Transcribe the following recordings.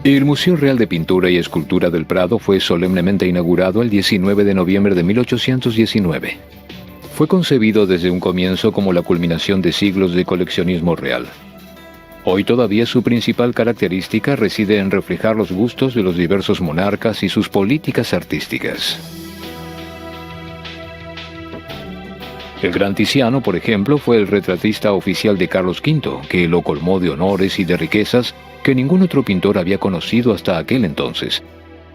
El Museo Real de Pintura y Escultura del Prado fue solemnemente inaugurado el 19 de noviembre de 1819. Fue concebido desde un comienzo como la culminación de siglos de coleccionismo real. Hoy todavía su principal característica reside en reflejar los gustos de los diversos monarcas y sus políticas artísticas. El gran Tiziano, por ejemplo, fue el retratista oficial de Carlos V, que lo colmó de honores y de riquezas que ningún otro pintor había conocido hasta aquel entonces.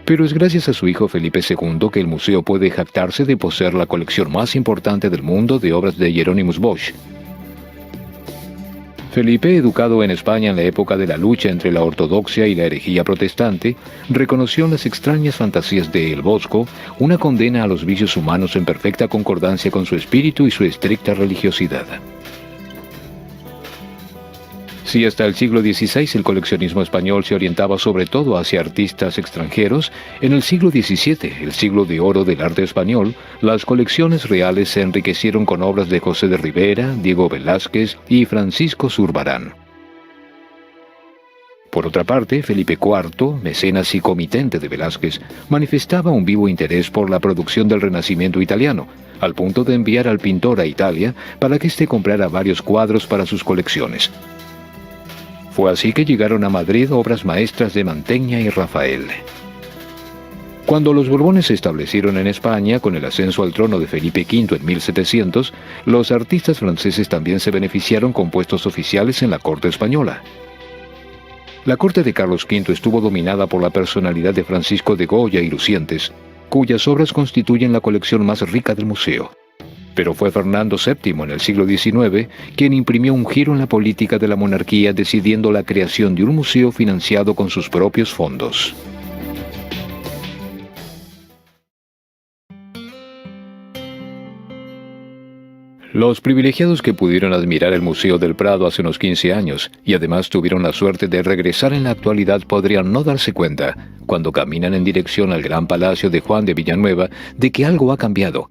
Pero es gracias a su hijo Felipe II que el museo puede jactarse de poseer la colección más importante del mundo de obras de Hieronymus Bosch. Felipe, educado en España en la época de la lucha entre la ortodoxia y la herejía protestante, reconoció en las extrañas fantasías de El Bosco una condena a los vicios humanos en perfecta concordancia con su espíritu y su estricta religiosidad. Si hasta el siglo XVI el coleccionismo español se orientaba sobre todo hacia artistas extranjeros, en el siglo XVII, el siglo de oro del arte español, las colecciones reales se enriquecieron con obras de José de Rivera, Diego Velázquez y Francisco Zurbarán. Por otra parte, Felipe IV, mecenas y comitente de Velázquez, manifestaba un vivo interés por la producción del Renacimiento italiano, al punto de enviar al pintor a Italia para que éste comprara varios cuadros para sus colecciones. Fue así que llegaron a Madrid obras maestras de Mantegna y Rafael. Cuando los Borbones se establecieron en España, con el ascenso al trono de Felipe V en 1700, los artistas franceses también se beneficiaron con puestos oficiales en la corte española. La corte de Carlos V estuvo dominada por la personalidad de Francisco de Goya y Lucientes, cuyas obras constituyen la colección más rica del museo. Pero fue Fernando VII en el siglo XIX quien imprimió un giro en la política de la monarquía, decidiendo la creación de un museo financiado con sus propios fondos. Los privilegiados que pudieron admirar el Museo del Prado hace unos 15 años y además tuvieron la suerte de regresar en la actualidad podrían no darse cuenta, cuando caminan en dirección al Gran Palacio de Juan de Villanueva, de que algo ha cambiado.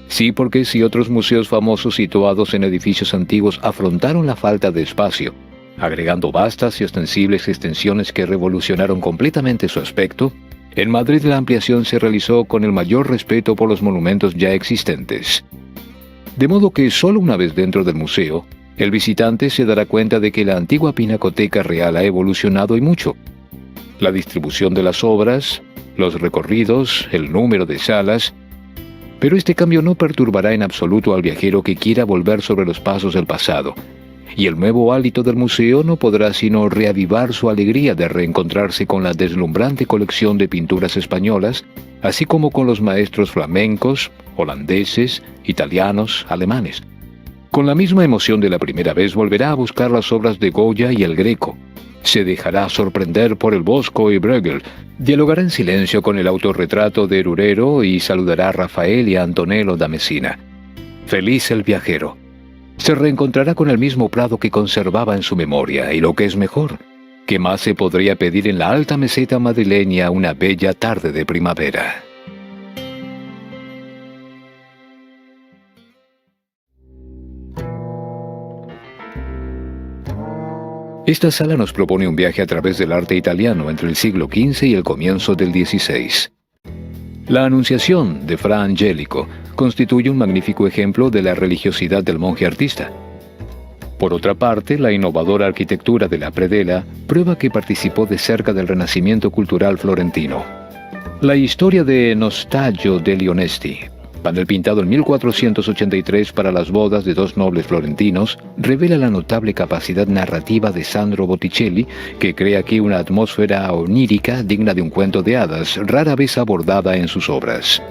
Sí, porque si otros museos famosos situados en edificios antiguos afrontaron la falta de espacio, agregando vastas y ostensibles extensiones que revolucionaron completamente su aspecto, en Madrid la ampliación se realizó con el mayor respeto por los monumentos ya existentes. De modo que solo una vez dentro del museo, el visitante se dará cuenta de que la antigua Pinacoteca Real ha evolucionado y mucho. La distribución de las obras, los recorridos, el número de salas. Pero este cambio no perturbará en absoluto al viajero que quiera volver sobre los pasos del pasado, y el nuevo hálito del museo no podrá sino reavivar su alegría de reencontrarse con la deslumbrante colección de pinturas españolas, así como con los maestros flamencos, holandeses, italianos, alemanes. Con la misma emoción de la primera vez volverá a buscar las obras de Goya y el Greco. Se dejará sorprender por el Bosco y Bruegel, dialogará en silencio con el autorretrato de Herurero y saludará a Rafael y a Antonello da Messina. Feliz el viajero. Se reencontrará con el mismo Prado que conservaba en su memoria, y lo que es mejor, ¿qué más se podría pedir en la alta meseta madrileña una bella tarde de primavera? Esta sala nos propone un viaje a través del arte italiano entre el siglo XV y el comienzo del XVI. La Anunciación de Fra Angelico constituye un magnífico ejemplo de la religiosidad del monje artista. Por otra parte, la innovadora arquitectura de la predela prueba que participó de cerca del renacimiento cultural florentino. La historia de Nostalgio degli Onesti, panel pintado en 1483 para las bodas de dos nobles florentinos, revela la notable capacidad narrativa de Sandro Botticelli, que crea aquí una atmósfera onírica digna de un cuento de hadas, rara vez abordada en sus obras.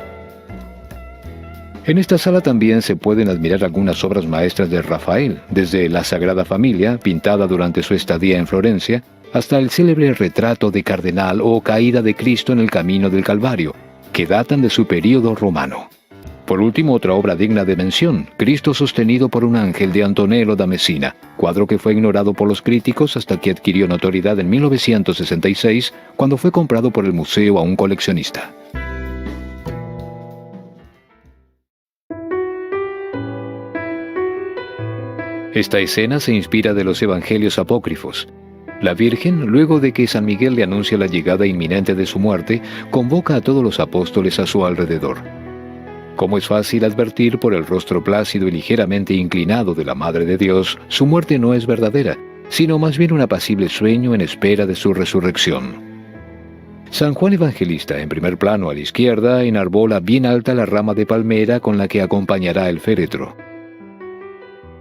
En esta sala también se pueden admirar algunas obras maestras de Rafael, desde la Sagrada Familia, pintada durante su estadía en Florencia, hasta el célebre retrato de Cardenal o Caída de Cristo en el Camino del Calvario, que datan de su período romano. Por último, otra obra digna de mención, Cristo sostenido por un ángel de Antonello da Messina, cuadro que fue ignorado por los críticos hasta que adquirió notoriedad en 1966, cuando fue comprado por el museo a un coleccionista. Esta escena se inspira de los evangelios apócrifos. La Virgen, luego de que San Miguel le anuncia la llegada inminente de su muerte, convoca a todos los apóstoles a su alrededor. Como es fácil advertir por el rostro plácido y ligeramente inclinado de la Madre de Dios, su muerte no es verdadera, sino más bien un apacible sueño en espera de su resurrección. San Juan Evangelista, en primer plano a la izquierda, enarbola bien alta la rama de palmera con la que acompañará el féretro.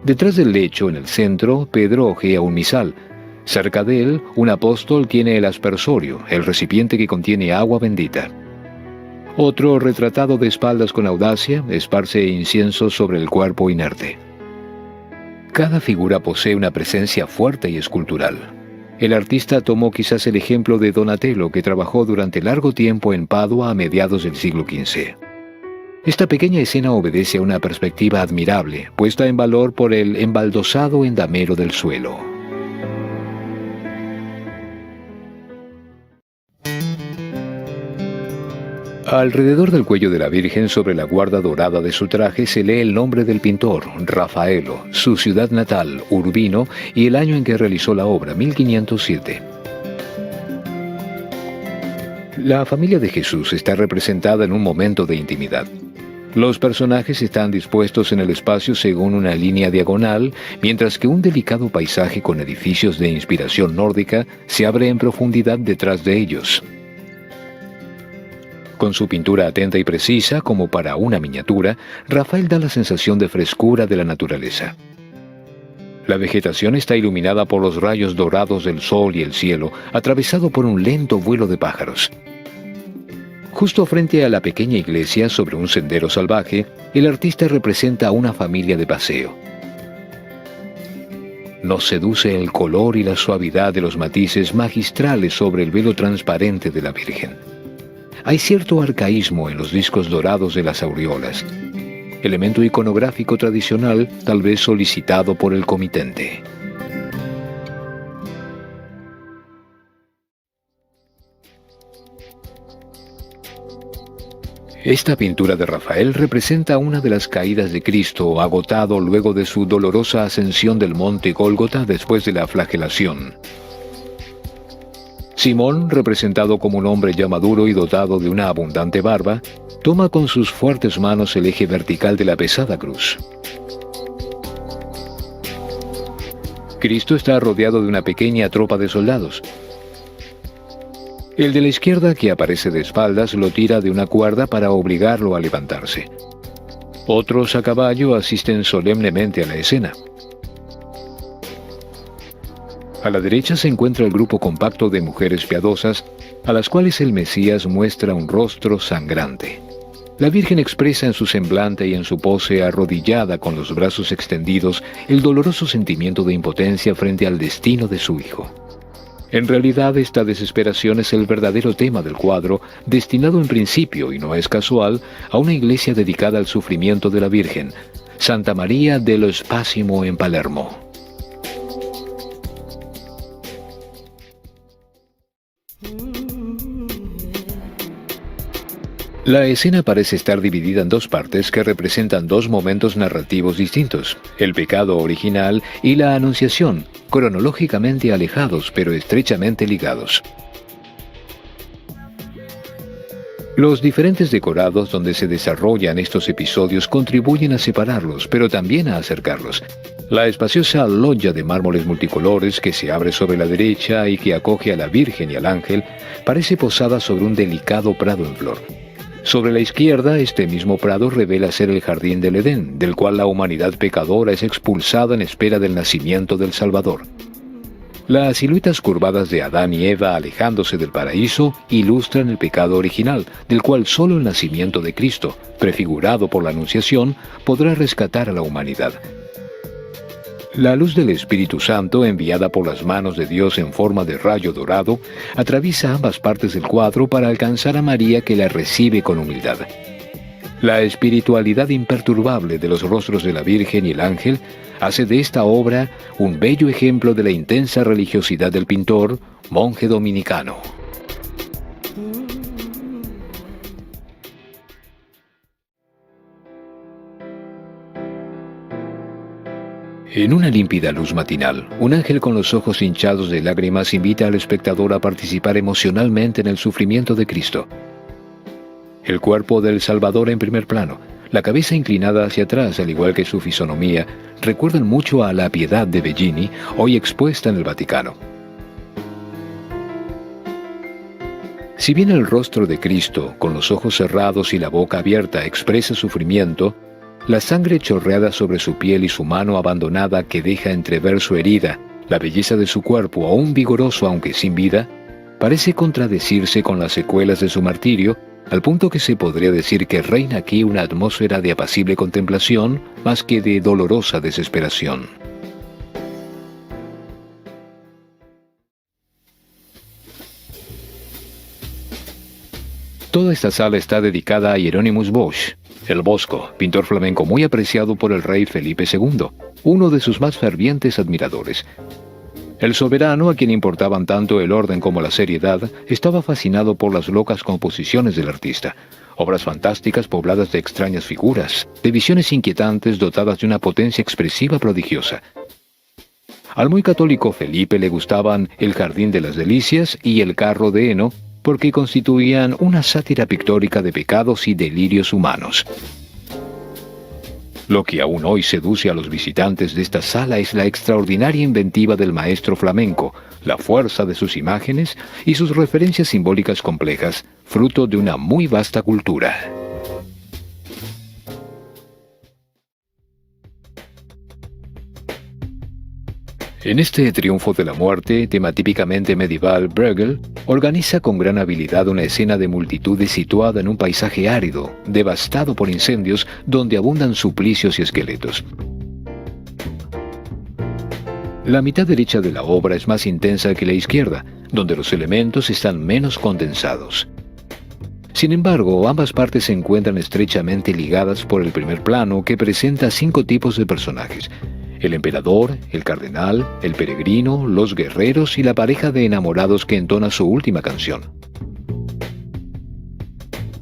Detrás del lecho, en el centro, Pedro hojea un misal. Cerca de él, un apóstol tiene el aspersorio, el recipiente que contiene agua bendita. Otro, retratado de espaldas con audacia, esparce incienso sobre el cuerpo inerte. Cada figura posee una presencia fuerte y escultural. El artista tomó quizás el ejemplo de Donatello, que trabajó durante largo tiempo en Padua a mediados del siglo XV. Esta pequeña escena obedece a una perspectiva admirable, puesta en valor por el embaldosado endamero del suelo. Alrededor del cuello de la Virgen, sobre la guarda dorada de su traje, se lee el nombre del pintor, Rafaelo, su ciudad natal, Urbino, y el año en que realizó la obra, 1507. La familia de Jesús está representada en un momento de intimidad. Los personajes están dispuestos en el espacio según una línea diagonal, mientras que un delicado paisaje con edificios de inspiración nórdica se abre en profundidad detrás de ellos. Con su pintura atenta y precisa, como para una miniatura, Rafael da la sensación de frescura de la naturaleza. La vegetación está iluminada por los rayos dorados del sol y el cielo, atravesado por un lento vuelo de pájaros. Justo frente a la pequeña iglesia, sobre un sendero salvaje, el artista representa a una familia de paseo. Nos seduce el color y la suavidad de los matices magistrales sobre el velo transparente de la Virgen. Hay cierto arcaísmo en los discos dorados de las aureolas, elemento iconográfico tradicional tal vez solicitado por el comitente. Esta pintura de Rafael representa una de las caídas de Cristo, agotado luego de su dolorosa ascensión del monte Gólgota después de la flagelación. Simón, representado como un hombre ya maduro y dotado de una abundante barba, toma con sus fuertes manos el eje vertical de la pesada cruz. Cristo está rodeado de una pequeña tropa de soldados. El de la izquierda, que aparece de espaldas, lo tira de una cuerda para obligarlo a levantarse. Otros a caballo asisten solemnemente a la escena. A la derecha se encuentra el grupo compacto de mujeres piadosas, a las cuales el Mesías muestra un rostro sangrante. La Virgen expresa en su semblante y en su pose arrodillada con los brazos extendidos el doloroso sentimiento de impotencia frente al destino de su hijo. En realidad, esta desesperación es el verdadero tema del cuadro, destinado en principio, y no es casual, a una iglesia dedicada al sufrimiento de la Virgen, Santa María dello Spasimo en Palermo. La escena parece estar dividida en dos partes que representan dos momentos narrativos distintos, el pecado original y la anunciación, cronológicamente alejados pero estrechamente ligados. Los diferentes decorados donde se desarrollan estos episodios contribuyen a separarlos, pero también a acercarlos. La espaciosa loggia de mármoles multicolores que se abre sobre la derecha y que acoge a la Virgen y al ángel parece posada sobre un delicado prado en flor. Sobre la izquierda, este mismo prado revela ser el jardín del Edén, del cual la humanidad pecadora es expulsada en espera del nacimiento del Salvador. Las siluetas curvadas de Adán y Eva alejándose del paraíso ilustran el pecado original, del cual solo el nacimiento de Cristo, prefigurado por la Anunciación, podrá rescatar a la humanidad. La luz del Espíritu Santo, enviada por las manos de Dios en forma de rayo dorado, atraviesa ambas partes del cuadro para alcanzar a María, que la recibe con humildad. La espiritualidad imperturbable de los rostros de la Virgen y el ángel hace de esta obra un bello ejemplo de la intensa religiosidad del pintor, monje dominicano. En una límpida luz matinal, un ángel con los ojos hinchados de lágrimas invita al espectador a participar emocionalmente en el sufrimiento de Cristo. El cuerpo del Salvador en primer plano, la cabeza inclinada hacia atrás, al igual que su fisonomía, recuerdan mucho a la Piedad de Bellini, hoy expuesta en el Vaticano. Si bien el rostro de Cristo, con los ojos cerrados y la boca abierta, expresa sufrimiento, la sangre chorreada sobre su piel y su mano abandonada que deja entrever su herida, la belleza de su cuerpo aún vigoroso aunque sin vida, parece contradecirse con las secuelas de su martirio, al punto que se podría decir que reina aquí una atmósfera de apacible contemplación más que de dolorosa desesperación. Toda esta sala está dedicada a Hieronymus Bosch, el Bosco, pintor flamenco muy apreciado por el rey Felipe II, uno de sus más fervientes admiradores. El soberano, a quien importaban tanto el orden como la seriedad, estaba fascinado por las locas composiciones del artista, obras fantásticas pobladas de extrañas figuras, de visiones inquietantes dotadas de una potencia expresiva prodigiosa. Al muy católico Felipe le gustaban el Jardín de las Delicias y el Carro de heno, porque constituían una sátira pictórica de pecados y delirios humanos. Lo que aún hoy seduce a los visitantes de esta sala es la extraordinaria inventiva del maestro flamenco, la fuerza de sus imágenes y sus referencias simbólicas complejas, fruto de una muy vasta cultura. En este triunfo de la muerte, tema típicamente medieval, Bruegel organiza con gran habilidad una escena de multitudes situada en un paisaje árido, devastado por incendios, donde abundan suplicios y esqueletos. La mitad derecha de la obra es más intensa que la izquierda, donde los elementos están menos condensados. Sin embargo, ambas partes se encuentran estrechamente ligadas por el primer plano, que presenta 5 tipos de personajes: el emperador, el cardenal, el peregrino, los guerreros y la pareja de enamorados que entona su última canción.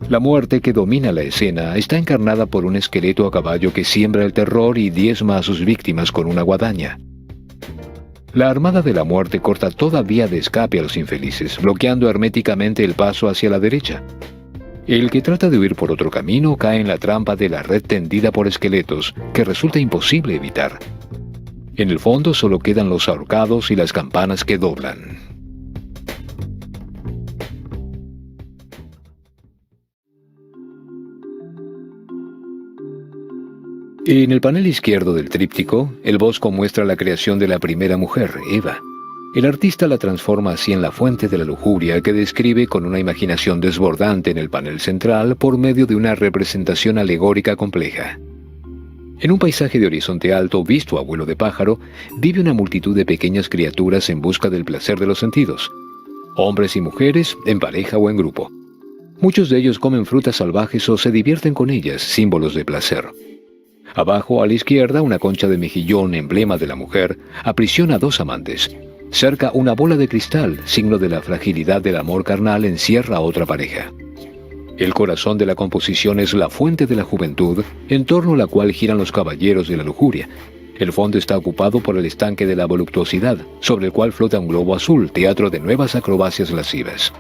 La muerte que domina la escena está encarnada por un esqueleto a caballo que siembra el terror y diezma a sus víctimas con una guadaña. La armada de la muerte corta toda vía de escape a los infelices, bloqueando herméticamente el paso hacia la derecha. El que trata de huir por otro camino cae en la trampa de la red tendida por esqueletos, que resulta imposible evitar. En el fondo solo quedan los ahorcados y las campanas que doblan. En el panel izquierdo del tríptico, el Bosco muestra la creación de la primera mujer, Eva. El artista la transforma así en la fuente de la lujuria que describe con una imaginación desbordante en el panel central por medio de una representación alegórica compleja. En un paisaje de horizonte alto visto a vuelo de pájaro, vive una multitud de pequeñas criaturas en busca del placer de los sentidos. Hombres y mujeres, en pareja o en grupo. Muchos de ellos comen frutas salvajes o se divierten con ellas, símbolos de placer. Abajo, a la izquierda, una concha de mejillón, emblema de la mujer, aprisiona a 2 amantes. Cerca, una bola de cristal, signo de la fragilidad del amor carnal, encierra a otra pareja. El corazón de la composición es la fuente de la juventud, en torno a la cual giran los caballeros de la lujuria. El fondo está ocupado por el estanque de la voluptuosidad, sobre el cual flota un globo azul, teatro de nuevas acrobacias lascivas.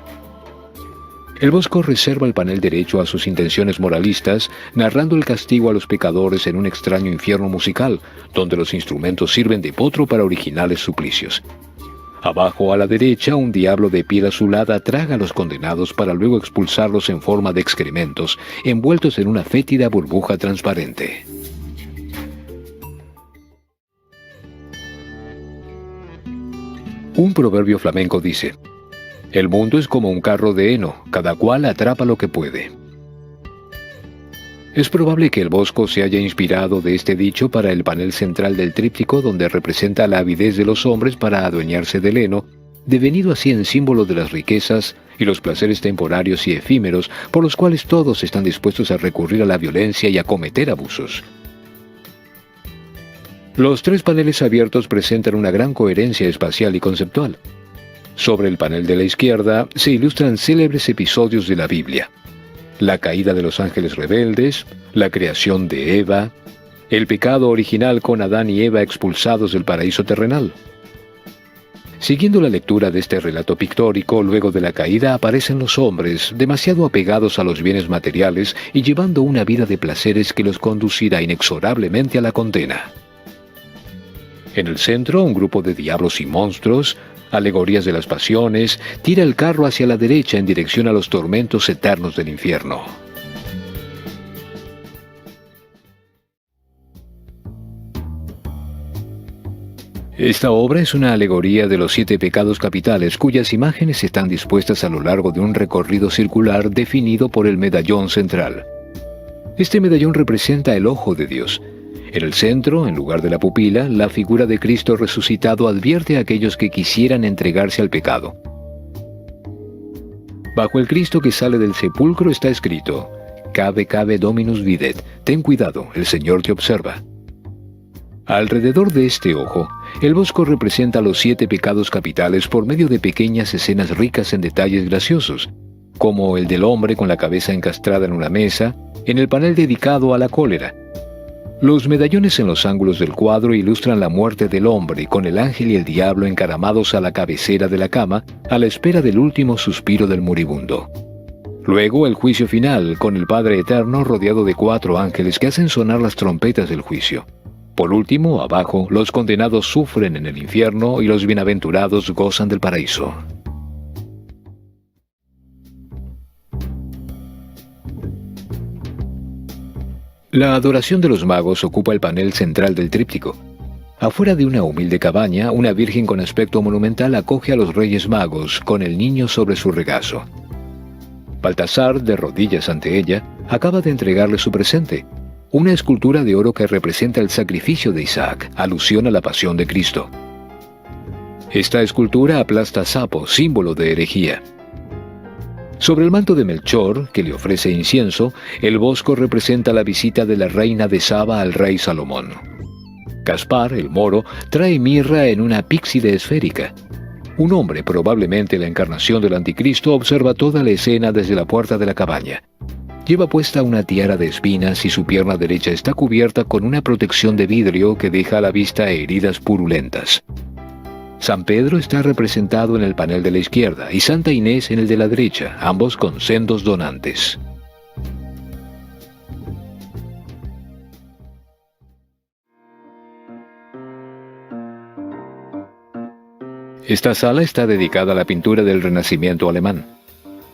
El Bosco reserva el panel derecho a sus intenciones moralistas, narrando el castigo a los pecadores en un extraño infierno musical, donde los instrumentos sirven de potro para originales suplicios. Abajo a la derecha, un diablo de piel azulada traga a los condenados para luego expulsarlos en forma de excrementos, envueltos en una fétida burbuja transparente. Un proverbio flamenco dice: «El mundo es como un carro de heno, cada cual atrapa lo que puede». Es probable que el Bosco se haya inspirado de este dicho para el panel central del tríptico, donde representa la avidez de los hombres para adueñarse del heno, devenido así en símbolo de las riquezas y los placeres temporarios y efímeros por los cuales todos están dispuestos a recurrir a la violencia y a cometer abusos. Los 3 paneles abiertos presentan una gran coherencia espacial y conceptual. Sobre el panel de la izquierda se ilustran célebres episodios de la Biblia: la caída de los ángeles rebeldes, la creación de Eva, el pecado original con Adán y Eva expulsados del paraíso terrenal. Siguiendo la lectura de este relato pictórico, luego de la caída aparecen los hombres, demasiado apegados a los bienes materiales y llevando una vida de placeres que los conducirá inexorablemente a la condena. En el centro, un grupo de diablos y monstruos, alegorías de las pasiones, tira el carro hacia la derecha en dirección a los tormentos eternos del infierno. Esta obra es una alegoría de los 7 pecados capitales, cuyas imágenes están dispuestas a lo largo de un recorrido circular definido por el medallón central. Este medallón representa el ojo de Dios. En el centro, en lugar de la pupila, la figura de Cristo resucitado advierte a aquellos que quisieran entregarse al pecado. Bajo el Cristo que sale del sepulcro está escrito: Cave, cave Dominus videt. Ten cuidado, el Señor te observa. Alrededor de este ojo, el bosco representa los 7 pecados capitales por medio de pequeñas escenas ricas en detalles graciosos, como el del hombre con la cabeza encastrada en una mesa, en el panel dedicado a la cólera. Los medallones en los ángulos del cuadro ilustran la muerte del hombre, con el ángel y el diablo encaramados a la cabecera de la cama, a la espera del último suspiro del moribundo. Luego el juicio final, con el Padre Eterno rodeado de 4 ángeles que hacen sonar las trompetas del juicio. Por último, abajo, los condenados sufren en el infierno y los bienaventurados gozan del paraíso. La adoración de los magos ocupa el panel central del tríptico. Afuera de una humilde cabaña, una virgen con aspecto monumental acoge a los Reyes Magos con el niño sobre su regazo. Baltasar, de rodillas ante ella, acaba de entregarle su presente, una escultura de oro que representa el sacrificio de Isaac, alusión a la pasión de Cristo. Esta escultura aplasta sapo, símbolo de herejía. Sobre el manto de Melchor, que le ofrece incienso, el bosco representa la visita de la reina de Saba al rey Salomón. Gaspar, el moro, trae mirra en una píxide esférica. Un hombre, probablemente la encarnación del anticristo, observa toda la escena desde la puerta de la cabaña. Lleva puesta una tiara de espinas y su pierna derecha está cubierta con una protección de vidrio que deja a la vista heridas purulentas. San Pedro está representado en el panel de la izquierda y Santa Inés en el de la derecha, ambos con sendos donantes. Esta sala está dedicada a la pintura del Renacimiento alemán.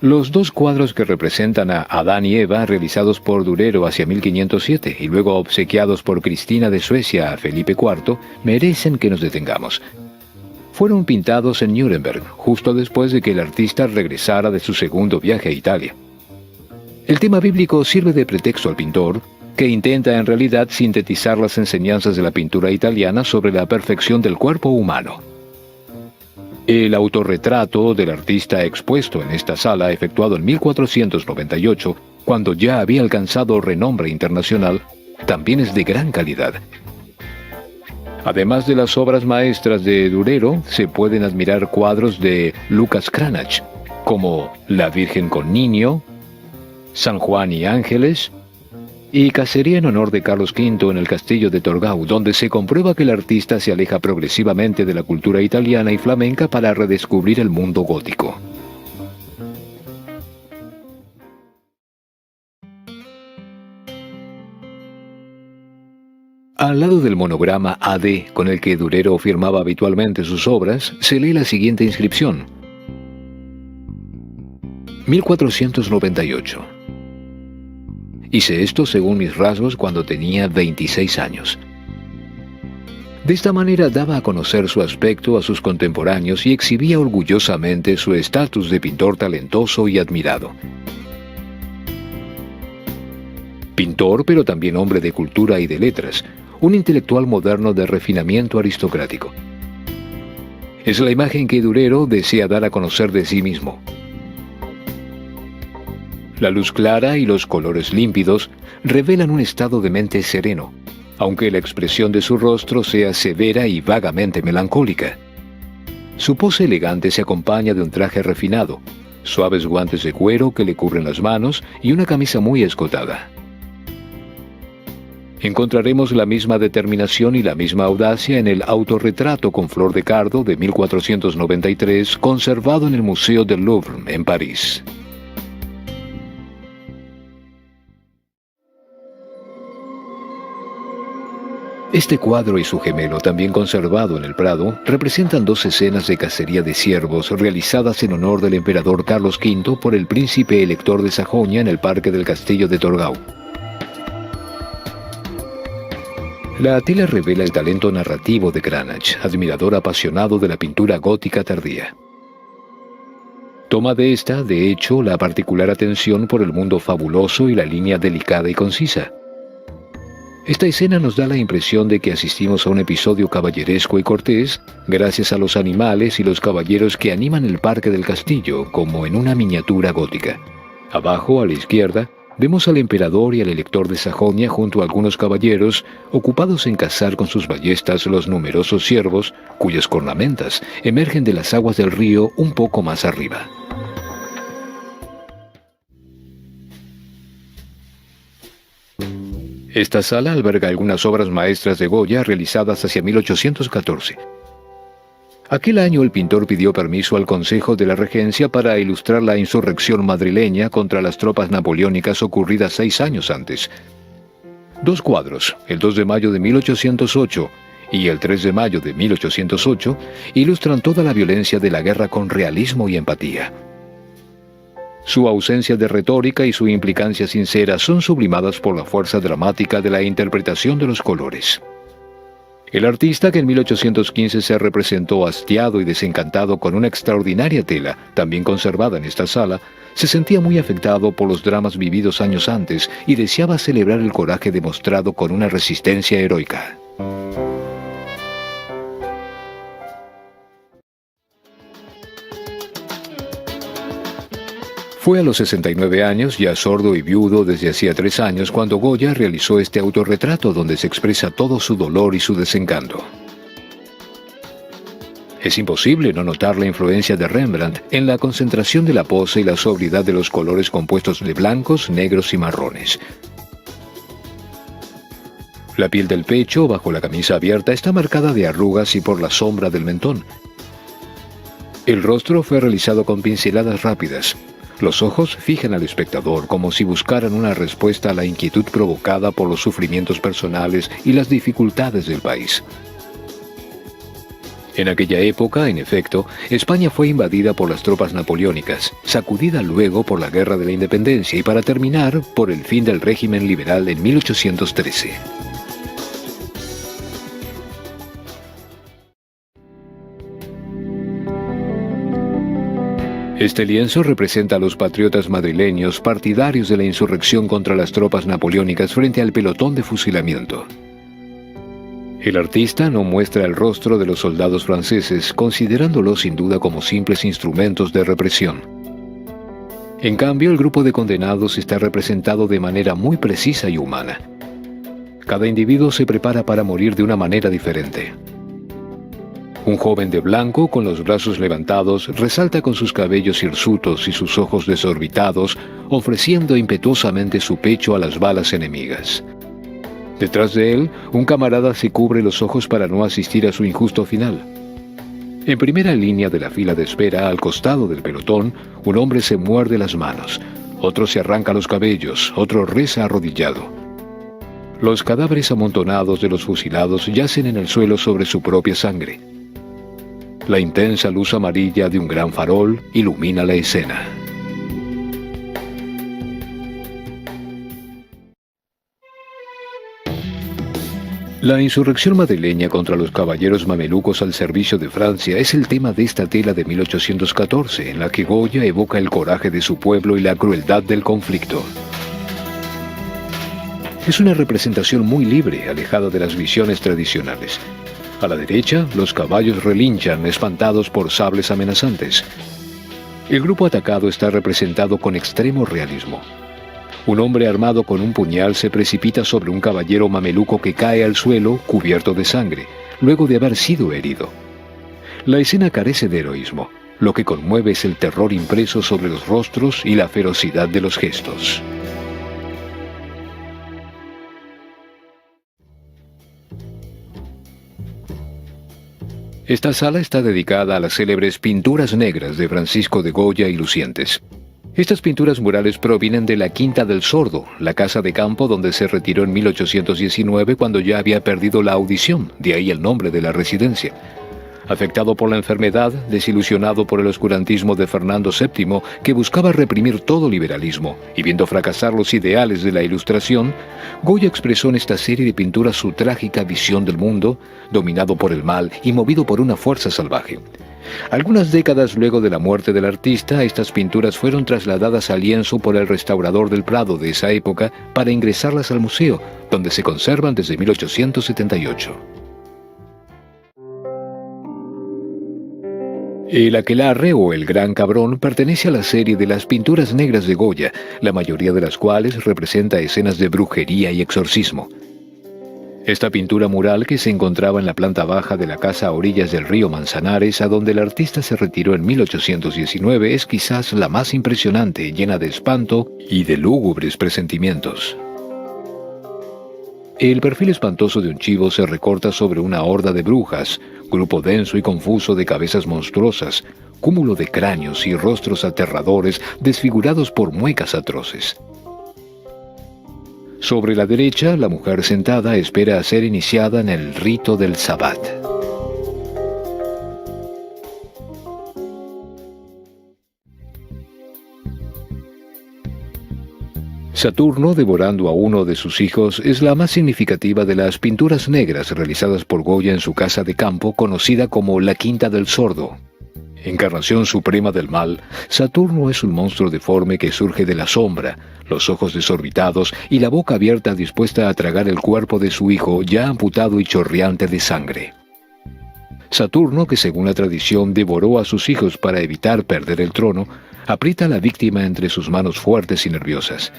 Los 2 cuadros que representan a Adán y Eva, realizados por Durero hacia 1507 y luego obsequiados por Cristina de Suecia a Felipe IV, merecen que nos detengamos. Fueron pintados en Nuremberg, justo después de que el artista regresara de su segundo viaje a Italia. El tema bíblico sirve de pretexto al pintor, que intenta en realidad sintetizar las enseñanzas de la pintura italiana sobre la perfección del cuerpo humano. El autorretrato del artista expuesto en esta sala, efectuado en 1498, cuando ya había alcanzado renombre internacional, también es de gran calidad. Además de las obras maestras de Durero, se pueden admirar cuadros de Lucas Cranach, como La Virgen con Niño, San Juan y Ángeles, y Cacería en honor de Carlos V en el castillo de Torgau, donde se comprueba que el artista se aleja progresivamente de la cultura italiana y flamenca para redescubrir el mundo gótico. Al lado del monograma AD, con el que Durero firmaba habitualmente sus obras, se lee la siguiente inscripción: 1498. Hice esto según mis rasgos cuando tenía 26 años. De esta manera daba a conocer su aspecto a sus contemporáneos y exhibía orgullosamente su estatus de pintor talentoso y admirado. Pintor, pero también hombre de cultura y de letras, un intelectual moderno de refinamiento aristocrático. Es la imagen que Durero desea dar a conocer de sí mismo. La luz clara y los colores límpidos revelan un estado de mente sereno, aunque la expresión de su rostro sea severa y vagamente melancólica. Su pose elegante se acompaña de un traje refinado, suaves guantes de cuero que le cubren las manos y una camisa muy escotada. Encontraremos la misma determinación y la misma audacia en el autorretrato con flor de cardo de 1493, conservado en el Museo del Louvre, en París. Este cuadro y su gemelo, también conservado en el Prado, representan dos escenas de cacería de ciervos realizadas en honor del emperador Carlos V por el príncipe elector de Sajonia en el parque del castillo de Torgau. La tela revela el talento narrativo de Cranach, admirador apasionado de la pintura gótica tardía. Toma de esta, de hecho, la particular atención por el mundo fabuloso y la línea delicada y concisa. Esta escena nos da la impresión de que asistimos a un episodio caballeresco y cortés, gracias a los animales y los caballeros que animan el parque del castillo, como en una miniatura gótica. Abajo, a la izquierda, vemos al emperador y al elector de Sajonia junto a algunos caballeros ocupados en cazar con sus ballestas los numerosos ciervos cuyas cornamentas emergen de las aguas del río un poco más arriba. Esta sala alberga algunas obras maestras de Goya realizadas hacia 1814. Aquel año el pintor pidió permiso al Consejo de la Regencia para ilustrar la insurrección madrileña contra las tropas napoleónicas ocurrida 6 años antes. Dos cuadros, el 2 de mayo de 1808 y el 3 de mayo de 1808, ilustran toda la violencia de la guerra con realismo y empatía. Su ausencia de retórica y su implicancia sincera son sublimadas por la fuerza dramática de la interpretación de los colores. El artista, que en 1815 se representó hastiado y desencantado con una extraordinaria tela, también conservada en esta sala, se sentía muy afectado por los dramas vividos años antes y deseaba celebrar el coraje demostrado con una resistencia heroica. Fue a los 69 años, ya sordo y viudo desde hacía 3 años, cuando Goya realizó este autorretrato donde se expresa todo su dolor y su desencanto. Es imposible no notar la influencia de Rembrandt en la concentración de la pose y la sobriedad de los colores compuestos de blancos, negros y marrones. La piel del pecho, bajo la camisa abierta, está marcada de arrugas y por la sombra del mentón. El rostro fue realizado con pinceladas rápidas. Los ojos fijan al espectador como si buscaran una respuesta a la inquietud provocada por los sufrimientos personales y las dificultades del país. En aquella época, en efecto, España fue invadida por las tropas napoleónicas, sacudida luego por la Guerra de la Independencia y para terminar por el fin del régimen liberal en 1813. Este lienzo representa a los patriotas madrileños partidarios de la insurrección contra las tropas napoleónicas frente al pelotón de fusilamiento. El artista no muestra el rostro de los soldados franceses, considerándolos sin duda como simples instrumentos de represión. En cambio, el grupo de condenados está representado de manera muy precisa y humana. Cada individuo se prepara para morir de una manera diferente. Un joven de blanco, con los brazos levantados, resalta con sus cabellos hirsutos y sus ojos desorbitados, ofreciendo impetuosamente su pecho a las balas enemigas. Detrás de él, un camarada se cubre los ojos para no asistir a su injusto final. En primera línea de la fila de espera, al costado del pelotón, un hombre se muerde las manos, otro se arranca los cabellos, otro reza arrodillado. Los cadáveres amontonados de los fusilados yacen en el suelo sobre su propia sangre. La intensa luz amarilla de un gran farol ilumina la escena. La insurrección madrileña contra los caballeros mamelucos al servicio de Francia es el tema de esta tela de 1814, en la que Goya evoca el coraje de su pueblo y la crueldad del conflicto. Es una representación muy libre, alejada de las visiones tradicionales. A la derecha, los caballos relinchan, espantados por sables amenazantes. El grupo atacado está representado con extremo realismo. Un hombre armado con un puñal se precipita sobre un caballero mameluco que cae al suelo, cubierto de sangre, luego de haber sido herido. La escena carece de heroísmo. Lo que conmueve es el terror impreso sobre los rostros y la ferocidad de los gestos. Esta sala está dedicada a las célebres pinturas negras de Francisco de Goya y Lucientes. Estas pinturas murales provienen de la Quinta del Sordo, la casa de campo donde se retiró en 1819 cuando ya había perdido la audición, de ahí el nombre de la residencia. Afectado por la enfermedad, desilusionado por el oscurantismo de Fernando VII, que buscaba reprimir todo liberalismo, y viendo fracasar los ideales de la Ilustración, Goya expresó en esta serie de pinturas su trágica visión del mundo, dominado por el mal y movido por una fuerza salvaje. Algunas décadas luego de la muerte del artista, estas pinturas fueron trasladadas al lienzo por el restaurador del Prado de esa época para ingresarlas al museo, donde se conservan desde 1878. El aquelarre o el gran cabrón pertenece a la serie de las pinturas negras de Goya, la mayoría de las cuales representa escenas de brujería y exorcismo. Esta pintura mural, que se encontraba en la planta baja de la casa a orillas del río Manzanares, a donde el artista se retiró en 1819, es quizás la más impresionante, llena de espanto y de lúgubres presentimientos. El perfil espantoso de un chivo se recorta sobre una horda de brujas, grupo denso y confuso de cabezas monstruosas, cúmulo de cráneos y rostros aterradores desfigurados por muecas atroces. Sobre la derecha, la mujer sentada espera a ser iniciada en el rito del sabbat. Saturno devorando a uno de sus hijos es la más significativa de las pinturas negras realizadas por Goya en su casa de campo conocida como la Quinta del Sordo. Encarnación suprema del mal, Saturno es un monstruo deforme que surge de la sombra, los ojos desorbitados y la boca abierta dispuesta a tragar el cuerpo de su hijo ya amputado y chorreante de sangre. Saturno, que según la tradición devoró a sus hijos para evitar perder el trono, aprieta a la víctima entre sus manos fuertes y nerviosas.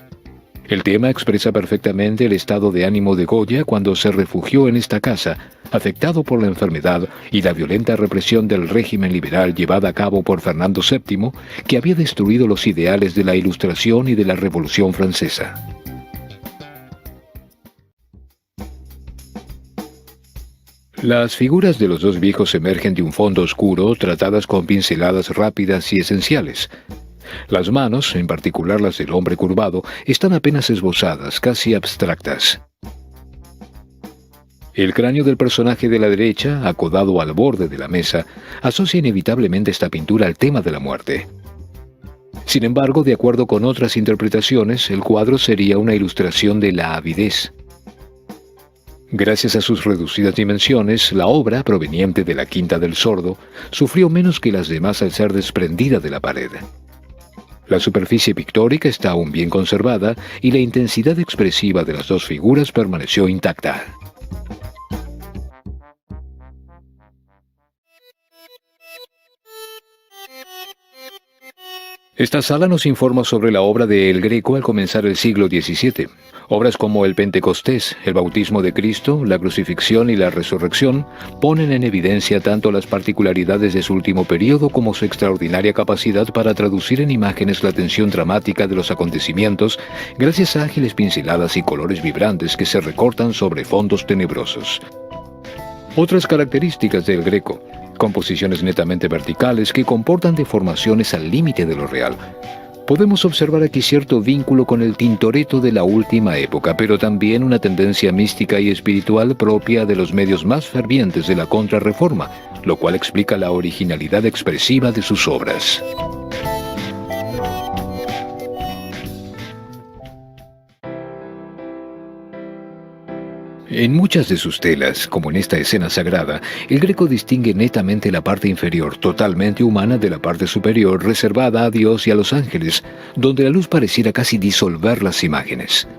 El tema expresa perfectamente el estado de ánimo de Goya cuando se refugió en esta casa, afectado por la enfermedad y la violenta represión del régimen liberal llevada a cabo por Fernando VII, que había destruido los ideales de la Ilustración y de la Revolución Francesa. Las figuras de los dos viejos emergen de un fondo oscuro, tratadas con pinceladas rápidas y esenciales. Las manos, en particular las del hombre curvado, están apenas esbozadas, casi abstractas. El cráneo del personaje de la derecha, acodado al borde de la mesa, asocia inevitablemente esta pintura al tema de la muerte. Sin embargo, de acuerdo con otras interpretaciones, el cuadro sería una ilustración de la avidez. Gracias a sus reducidas dimensiones, la obra, proveniente de la Quinta del Sordo, sufrió menos que las demás al ser desprendida de la pared. La superficie pictórica está aún bien conservada y la intensidad expresiva de las dos figuras permaneció intacta. Esta sala nos informa sobre la obra de El Greco al comenzar el siglo XVII. Obras como el Pentecostés, el bautismo de Cristo, la crucifixión y la resurrección ponen en evidencia tanto las particularidades de su último periodo como su extraordinaria capacidad para traducir en imágenes la tensión dramática de los acontecimientos gracias a ágiles pinceladas y colores vibrantes que se recortan sobre fondos tenebrosos. Otras características del Greco: composiciones netamente verticales que comportan deformaciones al límite de lo real. Podemos observar aquí cierto vínculo con el Tintoretto de la última época, pero también una tendencia mística y espiritual propia de los medios más fervientes de la Contrarreforma, lo cual explica la originalidad expresiva de sus obras. En muchas de sus telas, como en esta escena sagrada, el Greco distingue netamente la parte inferior, totalmente humana, de la parte superior, reservada a Dios y a los ángeles, donde la luz pareciera casi disolver las imágenes.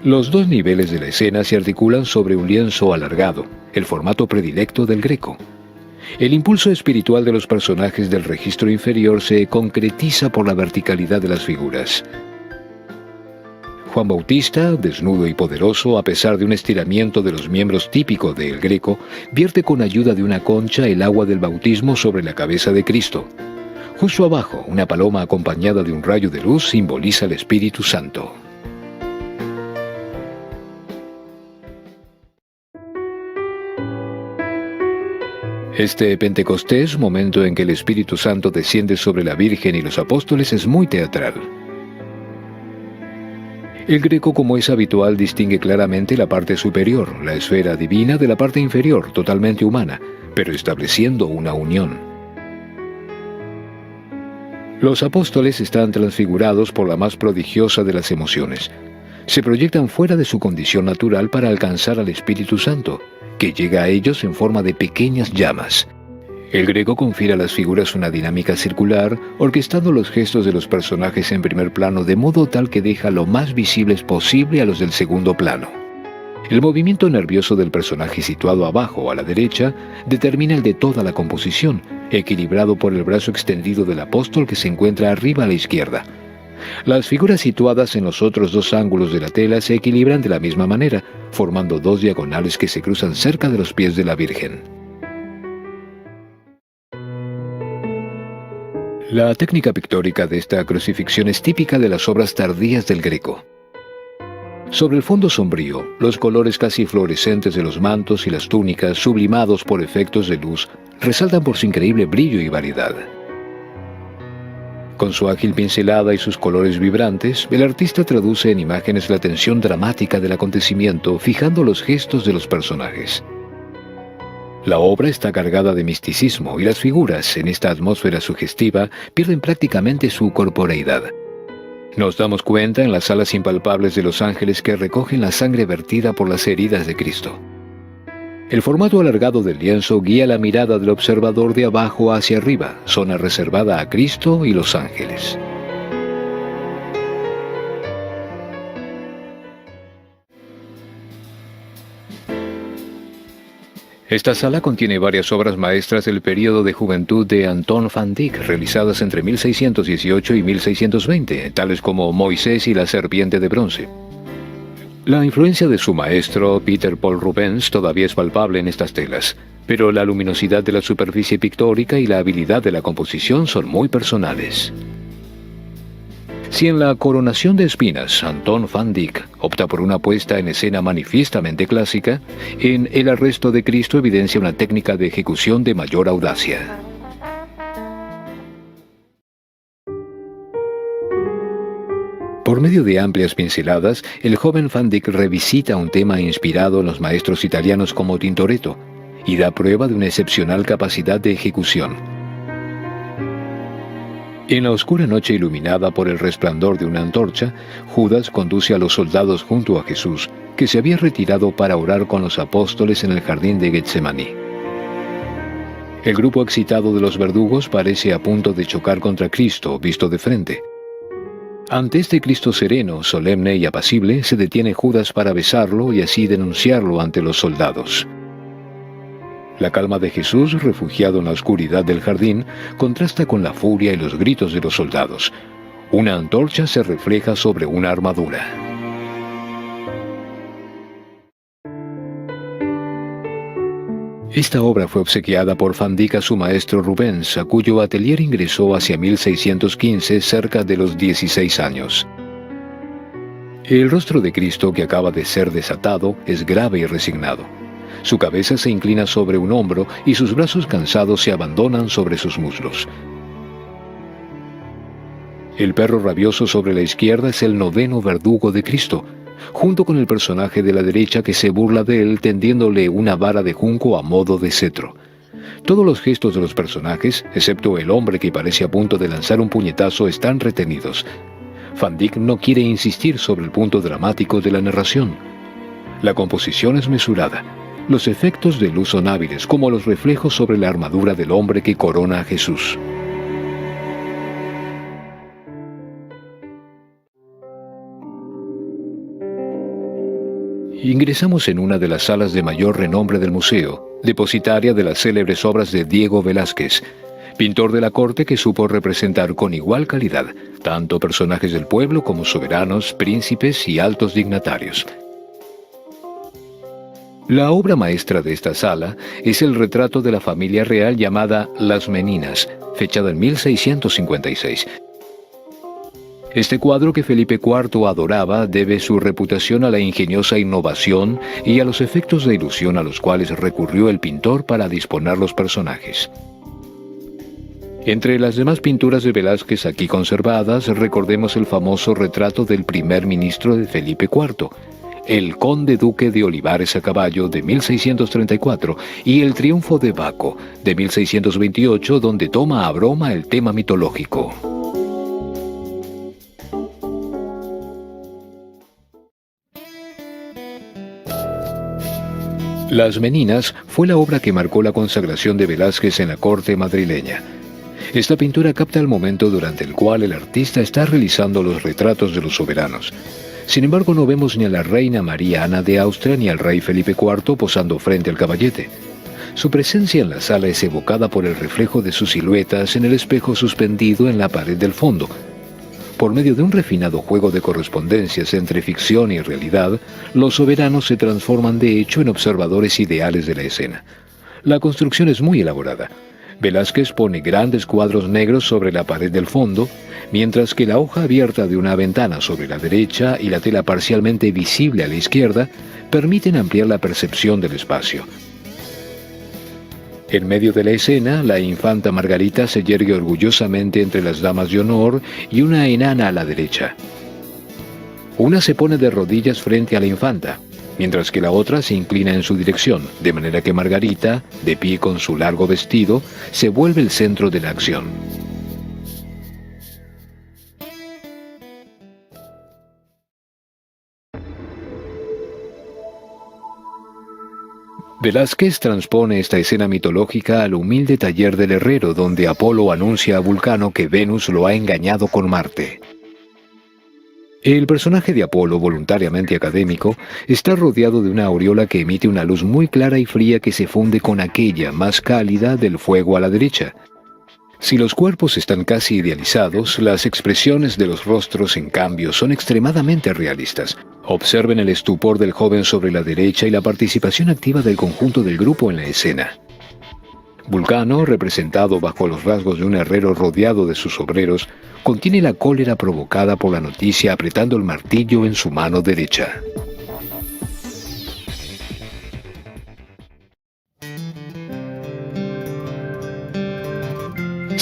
Los dos niveles de la escena se articulan sobre un lienzo alargado, el formato predilecto del Greco. El impulso espiritual de los personajes del registro inferior se concretiza por la verticalidad de las figuras. Juan Bautista, desnudo y poderoso, a pesar de un estiramiento de los miembros típico del Greco, vierte con ayuda de una concha el agua del bautismo sobre la cabeza de Cristo. Justo abajo, una paloma acompañada de un rayo de luz simboliza el Espíritu Santo. Este Pentecostés, momento en que el Espíritu Santo desciende sobre la Virgen y los apóstoles, es muy teatral. El Greco, como es habitual, distingue claramente la parte superior, la esfera divina, de la parte inferior, totalmente humana, pero estableciendo una unión. Los apóstoles están transfigurados por la más prodigiosa de las emociones. Se proyectan fuera de su condición natural para alcanzar al Espíritu Santo, que llega a ellos en forma de pequeñas llamas. El Greco confiere a las figuras una dinámica circular, orquestando los gestos de los personajes en primer plano de modo tal que deja lo más visibles posible a los del segundo plano. El movimiento nervioso del personaje situado abajo a la derecha determina el de toda la composición, equilibrado por el brazo extendido del apóstol que se encuentra arriba a la izquierda. Las figuras situadas en los otros dos ángulos de la tela se equilibran de la misma manera, formando dos diagonales que se cruzan cerca de los pies de la Virgen. La técnica pictórica de esta crucifixión es típica de las obras tardías del Greco. Sobre el fondo sombrío, los colores casi fluorescentes de los mantos y las túnicas, sublimados por efectos de luz, resaltan por su increíble brillo y variedad. Con su ágil pincelada y sus colores vibrantes, el artista traduce en imágenes la tensión dramática del acontecimiento, fijando los gestos de los personajes. La obra está cargada de misticismo y las figuras, en esta atmósfera sugestiva, pierden prácticamente su corporeidad. Nos damos cuenta en las alas impalpables de los ángeles que recogen la sangre vertida por las heridas de Cristo. El formato alargado del lienzo guía la mirada del observador de abajo hacia arriba, zona reservada a Cristo y los ángeles. Esta sala contiene varias obras maestras del período de juventud de Anton van Dyck, realizadas entre 1618 y 1620, tales como Moisés y la serpiente de bronce. La influencia de su maestro, Peter Paul Rubens, todavía es palpable en estas telas, pero la luminosidad de la superficie pictórica y la habilidad de la composición son muy personales. Si en la Coronación de Espinas, Anton van Dyck opta por una puesta en escena manifiestamente clásica, en El Arresto de Cristo evidencia una técnica de ejecución de mayor audacia. Por medio de amplias pinceladas, el joven van Dyck revisita un tema inspirado en los maestros italianos como Tintoretto y da prueba de una excepcional capacidad de ejecución. En la oscura noche iluminada por el resplandor de una antorcha, Judas conduce a los soldados junto a Jesús, que se había retirado para orar con los apóstoles en el jardín de Getsemaní. El grupo excitado de los verdugos parece a punto de chocar contra Cristo, visto de frente. Ante este Cristo sereno, solemne y apacible, se detiene Judas para besarlo y así denunciarlo ante los soldados. La calma de Jesús, refugiado en la oscuridad del jardín, contrasta con la furia y los gritos de los soldados. Una antorcha se refleja sobre una armadura. Esta obra fue obsequiada por Van Dyck a su maestro Rubens, a cuyo atelier ingresó hacia 1615, cerca de los 16 años. El rostro de Cristo, que acaba de ser desatado, es grave y resignado. Su cabeza se inclina sobre un hombro y sus brazos cansados se abandonan sobre sus muslos. El perro rabioso sobre la izquierda es el noveno verdugo de Cristo, junto con el personaje de la derecha que se burla de él tendiéndole una vara de junco a modo de cetro. Todos los gestos de los personajes, excepto el hombre que parece a punto de lanzar un puñetazo, están retenidos. Van Dyck no quiere insistir sobre el punto dramático de la narración. La composición es mesurada. Los efectos de luz son hábiles, como los reflejos sobre la armadura del hombre que corona a Jesús. Ingresamos en una de las salas de mayor renombre del museo, depositaria de las célebres obras de Diego Velázquez, pintor de la corte que supo representar con igual calidad tanto personajes del pueblo como soberanos, príncipes y altos dignatarios. La obra maestra de esta sala es el retrato de la familia real llamada Las Meninas, fechada en 1656. Este cuadro que Felipe IV adoraba debe su reputación a la ingeniosa innovación y a los efectos de ilusión a los cuales recurrió el pintor para disponer los personajes. Entre las demás pinturas de Velázquez aquí conservadas, recordemos el famoso retrato del primer ministro de Felipe IV, el Conde Duque de Olivares a caballo de 1634 y el Triunfo de Baco de 1628, donde toma a broma el tema mitológico. Las Meninas fue la obra que marcó la consagración de Velázquez en la corte madrileña. Esta pintura capta el momento durante el cual el artista está realizando los retratos de los soberanos. Sin embargo, no vemos ni a la reina María Ana de Austria ni al rey Felipe IV posando frente al caballete. Su presencia en la sala es evocada por el reflejo de sus siluetas en el espejo suspendido en la pared del fondo. Por medio de un refinado juego de correspondencias entre ficción y realidad, los soberanos se transforman de hecho en observadores ideales de la escena. La construcción es muy elaborada. Velázquez pone grandes cuadros negros sobre la pared del fondo, mientras que la hoja abierta de una ventana sobre la derecha y la tela parcialmente visible a la izquierda permiten ampliar la percepción del espacio. En medio de la escena, la infanta Margarita se yergue orgullosamente entre las damas de honor y una enana a la derecha. Una se pone de rodillas frente a la infanta, mientras que la otra se inclina en su dirección, de manera que Margarita, de pie con su largo vestido, se vuelve el centro de la acción. Velázquez transpone esta escena mitológica al humilde taller del herrero, donde Apolo anuncia a Vulcano que Venus lo ha engañado con Marte. El personaje de Apolo, voluntariamente académico, está rodeado de una aureola que emite una luz muy clara y fría que se funde con aquella más cálida del fuego a la derecha. Si los cuerpos están casi idealizados, las expresiones de los rostros, en cambio, son extremadamente realistas. Observen el estupor del joven sobre la derecha y la participación activa del conjunto del grupo en la escena. Vulcano, representado bajo los rasgos de un herrero rodeado de sus obreros, contiene la cólera provocada por la noticia apretando el martillo en su mano derecha.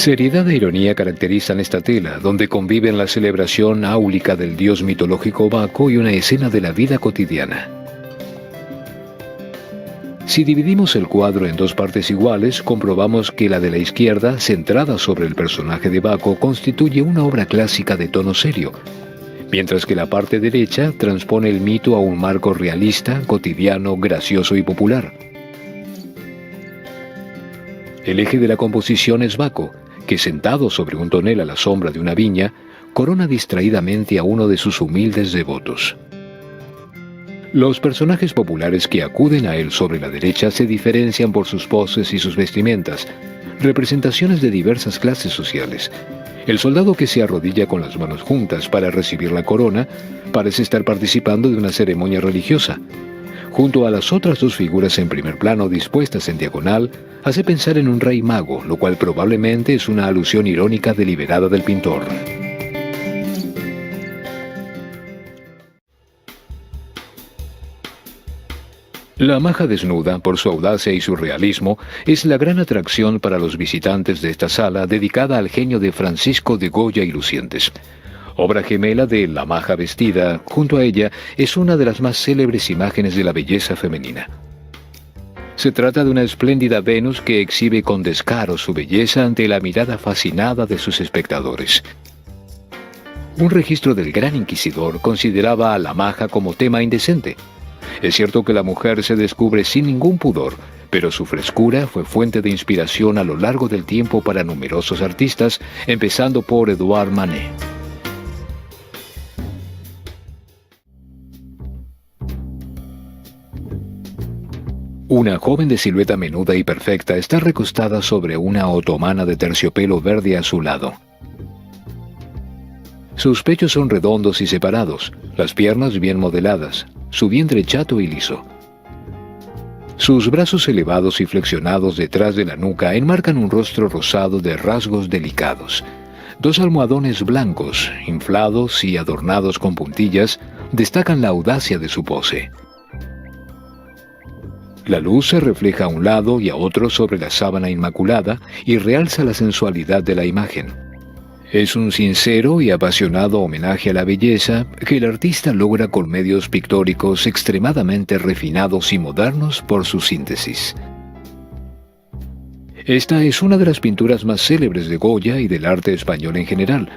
Seriedad e ironía caracterizan esta tela, donde conviven la celebración áulica del dios mitológico Baco y una escena de la vida cotidiana. Si dividimos el cuadro en dos partes iguales, comprobamos que la de la izquierda, centrada sobre el personaje de Baco, constituye una obra clásica de tono serio, mientras que la parte derecha transpone el mito a un marco realista, cotidiano, gracioso y popular. El eje de la composición es Baco, que sentado sobre un tonel a la sombra de una viña, corona distraídamente a uno de sus humildes devotos. Los personajes populares que acuden a él sobre la derecha se diferencian por sus poses y sus vestimentas, representaciones de diversas clases sociales. El soldado que se arrodilla con las manos juntas para recibir la corona parece estar participando de una ceremonia religiosa. Junto a las otras dos figuras en primer plano dispuestas en diagonal, hace pensar en un rey mago, lo cual probablemente es una alusión irónica deliberada del pintor. La maja desnuda, por su audacia y su realismo, es la gran atracción para los visitantes de esta sala dedicada al genio de Francisco de Goya y Lucientes. Obra gemela de La maja vestida, junto a ella es una de las más célebres imágenes de la belleza femenina. Se trata de una espléndida Venus que exhibe con descaro su belleza ante la mirada fascinada de sus espectadores. Un registro del Gran Inquisidor consideraba a la maja como tema indecente. Es cierto que la mujer se descubre sin ningún pudor, pero su frescura fue fuente de inspiración a lo largo del tiempo para numerosos artistas, empezando por Edouard Manet. Una joven de silueta menuda y perfecta está recostada sobre una otomana de terciopelo verde azulado. Sus pechos son redondos y separados, las piernas bien modeladas, su vientre chato y liso. Sus brazos elevados y flexionados detrás de la nuca enmarcan un rostro rosado de rasgos delicados. Dos almohadones blancos, inflados y adornados con puntillas, destacan la audacia de su pose. La luz se refleja a un lado y a otro sobre la sábana inmaculada y realza la sensualidad de la imagen. Es un sincero y apasionado homenaje a la belleza que el artista logra con medios pictóricos extremadamente refinados y modernos por su síntesis. Esta es una de las pinturas más célebres de Goya y del arte español en general,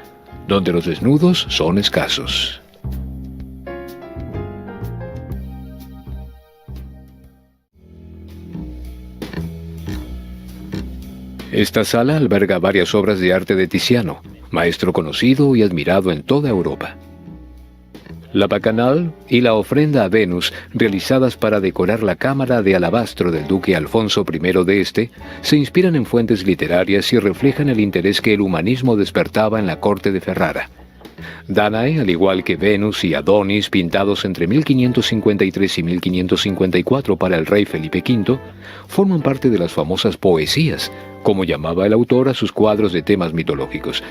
donde los desnudos son escasos. Esta sala alberga varias obras de arte de Tiziano, maestro conocido y admirado en toda Europa. La Bacanal y la ofrenda a Venus, realizadas para decorar la cámara de alabastro del duque Alfonso I de Este, se inspiran en fuentes literarias y reflejan el interés que el humanismo despertaba en la corte de Ferrara. Danae, al igual que Venus y Adonis, pintados entre 1553 y 1554 para el rey Felipe V, forman parte de las famosas poesías, como llamaba el autor a sus cuadros de temas mitológicos.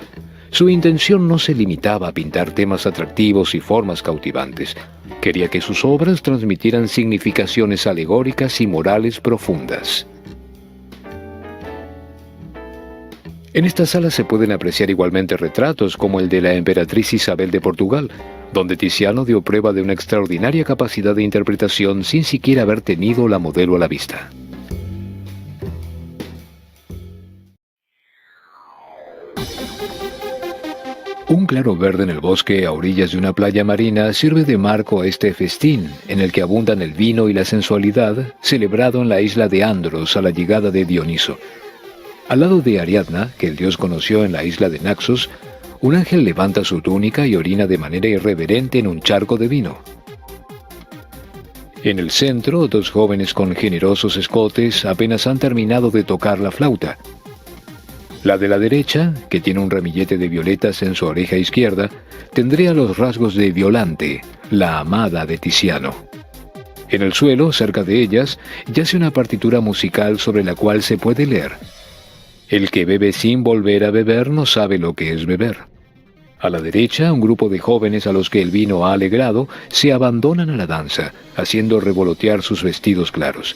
Su intención no se limitaba a pintar temas atractivos y formas cautivantes. Quería que sus obras transmitieran significaciones alegóricas y morales profundas. En esta sala se pueden apreciar igualmente retratos como el de la emperatriz Isabel de Portugal, donde Tiziano dio prueba de una extraordinaria capacidad de interpretación sin siquiera haber tenido la modelo a la vista. Un claro verde en el bosque a orillas de una playa marina sirve de marco a este festín, en el que abundan el vino y la sensualidad, celebrado en la isla de Andros a la llegada de Dioniso. Al lado de Ariadna, que el dios conoció en la isla de Naxos, un ángel levanta su túnica y orina de manera irreverente en un charco de vino. En el centro, dos jóvenes con generosos escotes apenas han terminado de tocar la flauta. La de la derecha, que tiene un ramillete de violetas en su oreja izquierda, tendría los rasgos de Violante, la amada de Tiziano. En el suelo, cerca de ellas, yace una partitura musical sobre la cual se puede leer: el que bebe sin volver a beber no sabe lo que es beber. A la derecha, un grupo de jóvenes a los que el vino ha alegrado se abandonan a la danza, haciendo revolotear sus vestidos claros.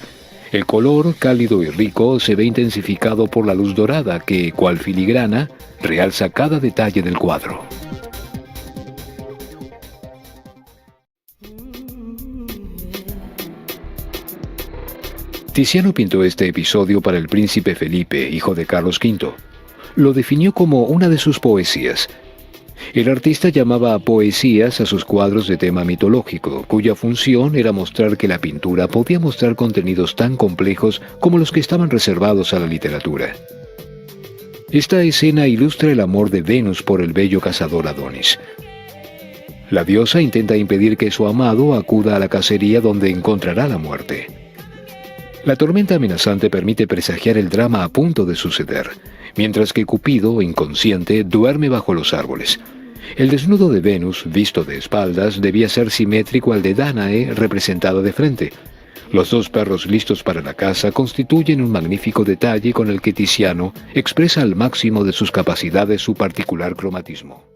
El color, cálido y rico, se ve intensificado por la luz dorada que, cual filigrana, realza cada detalle del cuadro. Tiziano pintó este episodio para el príncipe Felipe, hijo de Carlos V. Lo definió como una de sus poesías. El artista llamaba poesías a sus cuadros de tema mitológico, cuya función era mostrar que la pintura podía mostrar contenidos tan complejos como los que estaban reservados a la literatura. Esta escena ilustra el amor de Venus por el bello cazador Adonis. La diosa intenta impedir que su amado acuda a la cacería donde encontrará la muerte. La tormenta amenazante permite presagiar el drama a punto de suceder, mientras que Cupido, inconsciente, duerme bajo los árboles. El desnudo de Venus, visto de espaldas, debía ser simétrico al de Danae, representado de frente. Los dos perros listos para la caza constituyen un magnífico detalle con el que Tiziano expresa al máximo de sus capacidades su particular cromatismo.